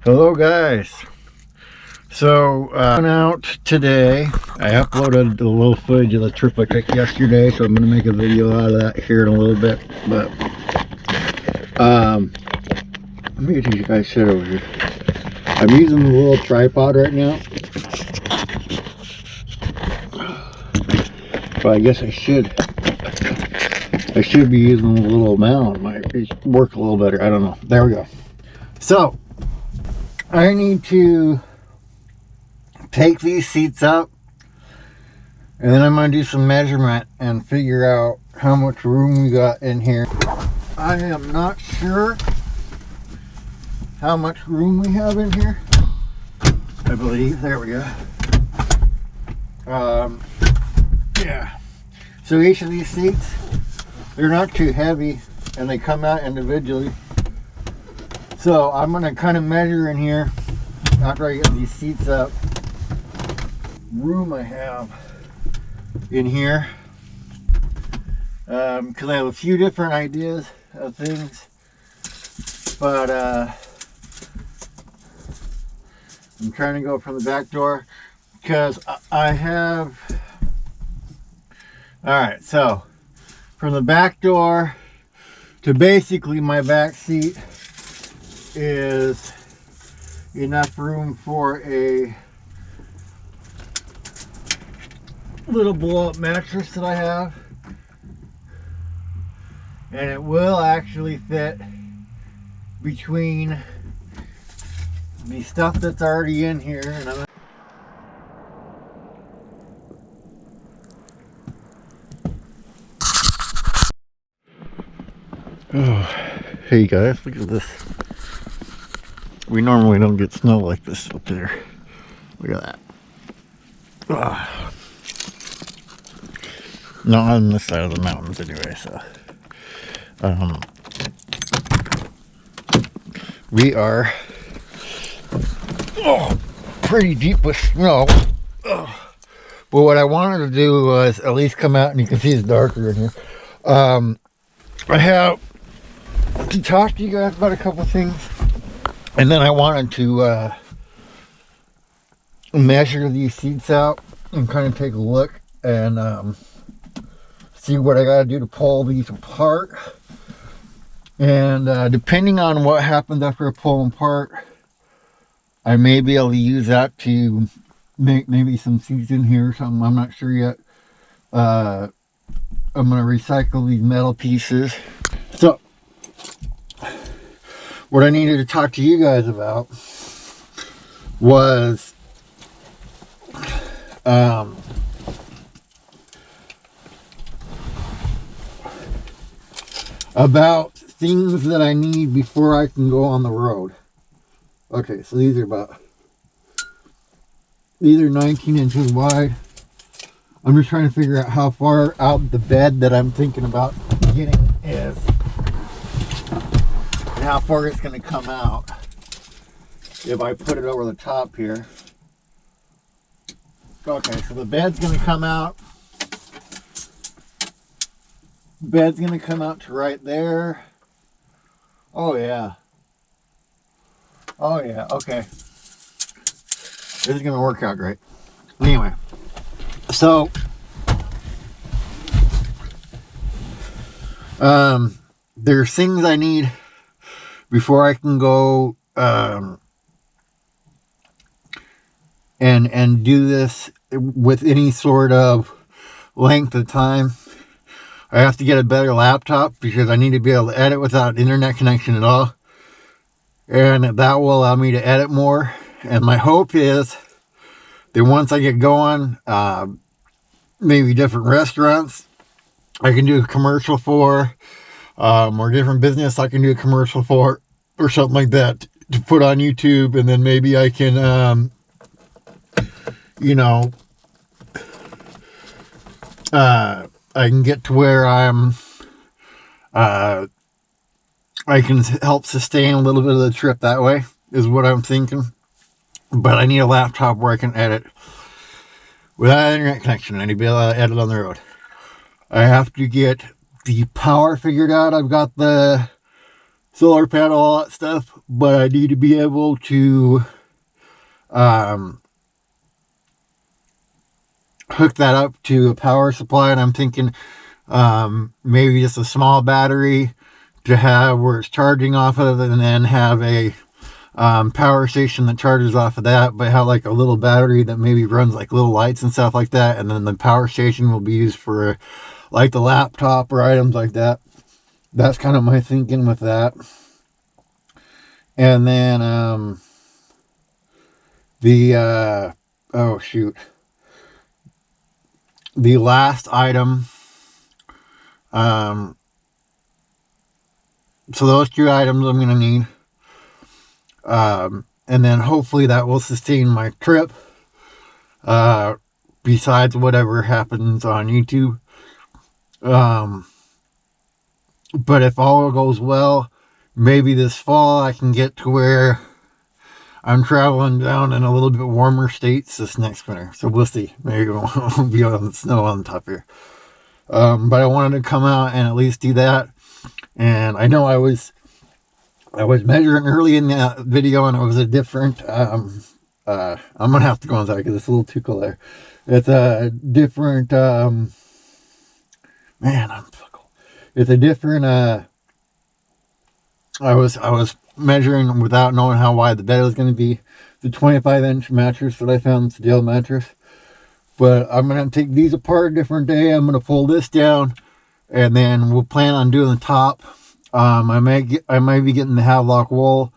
Hello guys. So I went out today. I uploaded a little footage of the trip I took yesterday, so I'm going to make a video out of that here in a little bit. But let me get you guys sit over here. I'm using the little tripod right now, but I guess I should be using the little mount. Might work a little better. I don't know. There we go. So I need to take these seats up, and then I'm going to do some measurement and figure out how much room we got in here. I am not sure how much room we have in here. I believe, there we go. Yeah, so each of these seats, they're not too heavy and they come out individually. So I'm going to kind of measure in here after I get these seats up, room I have in here, because I have a few different ideas of things, but I'm trying to go from the back door because I have, alright, so from the back door to basically my back seat is enough room for a little blow-up mattress that I have, and it will actually fit between the stuff that's already in here. And oh, hey guys, look at this. We normally don't get snow like this up there. Look at that. Oh. Not on this side of the mountains anyway, so we are pretty deep with snow. But what I wanted to do was at least come out, and you can see it's darker in here. I have to talk to you guys about a couple things, and then I wanted to measure these seats out and kind of take a look and see what I got to do to pull these apart. And depending on what happens after I pull them apart, I may be able to use that to make maybe some seats in here or something. I'm not sure yet. I'm going to recycle these metal pieces. So what I needed to talk to you guys about was about things that I need before I can go on the road. Okay, so these are 19 inches wide. I'm just trying to figure out how far out the bed that I'm thinking about getting is, and how far it's going to come out if I put it over the top here. Okay, so the bed's going to come out. Bed's going to come out to right there. Oh yeah. Oh yeah, okay. This is going to work out great. Anyway, so there's things I need before I can go and do this with any sort of length of time. I have to get a better laptop because I need to be able to edit without internet connection at all, and that will allow me to edit more. And my hope is that once I get going, maybe different restaurants I can do a commercial for, or different business I can do a commercial for, or something like that to put on YouTube. And then maybe I can I can get to where I can help sustain a little bit of the trip that way, is what I'm thinking. But I need a laptop where I can edit without internet connection. I need to be able to edit on the road. I have to get the power figured out. I've got the solar panel, all that stuff, but I need to be able to hook that up to a power supply, and I'm thinking maybe just a small battery to have where it's charging off of, and then have a power station that charges off of that, but have like a little battery that maybe runs like little lights and stuff like that, and then the power station will be used for like the laptop or items like that. That's kind of my thinking with that. And then oh shoot, the last item, so those 2 items I'm going to need. And then hopefully that will sustain my trip, besides whatever happens on YouTube. But if all goes well, maybe this fall I can get to where I'm traveling down in a little bit warmer states this next winter. So we'll see. Maybe we'll be on the snow on the top here. But I wanted to come out and at least do that. And I know I was measuring early in the video, and it was a different, I'm going to have to go inside because it's a little too cold there. It's a different, man, I'm so cold. It's a different, I was measuring without knowing how wide the bed was going to be. The 25-inch mattress that I found, the Dale mattress. But I'm going to take these apart a different day. I'm going to pull this down, and then we'll plan on doing the top. I might be getting the Havelock wool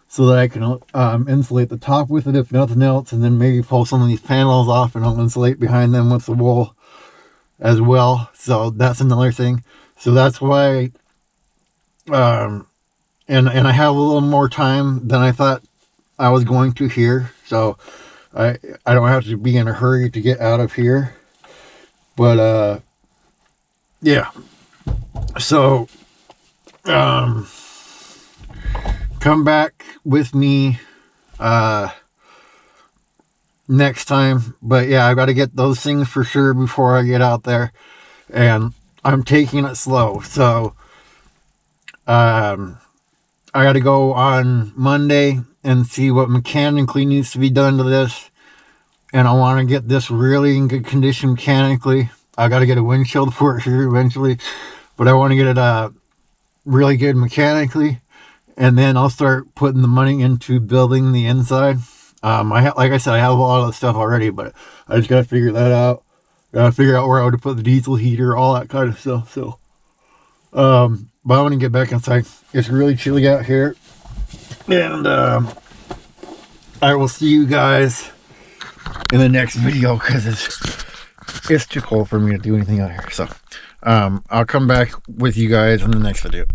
so that I can insulate the top with it if nothing else, and then maybe pull some of these panels off and I'll insulate behind them with the wool as well. So that's another thing. So that's why, and I have a little more time than I thought I was going to here. So I don't have to be in a hurry to get out of here. But yeah. So come back with me next time. But yeah, I got to get those things for sure before I get out there, and I'm taking it slow. So I got to go on Monday and see what mechanically needs to be done to this, and I want to get this really in good condition mechanically. I got to get a windshield for it here eventually, but I want to get it really good mechanically, and then I'll start putting the money into building the inside. Like I said, I have a lot of the stuff already, but I just got to figure that out. Got to figure out where I would put the diesel heater, all that kind of stuff. So, but I want to get back inside. It's really chilly out here, and I will see you guys in the next video because it's too cold for me to do anything out here. So I'll come back with you guys in the next video.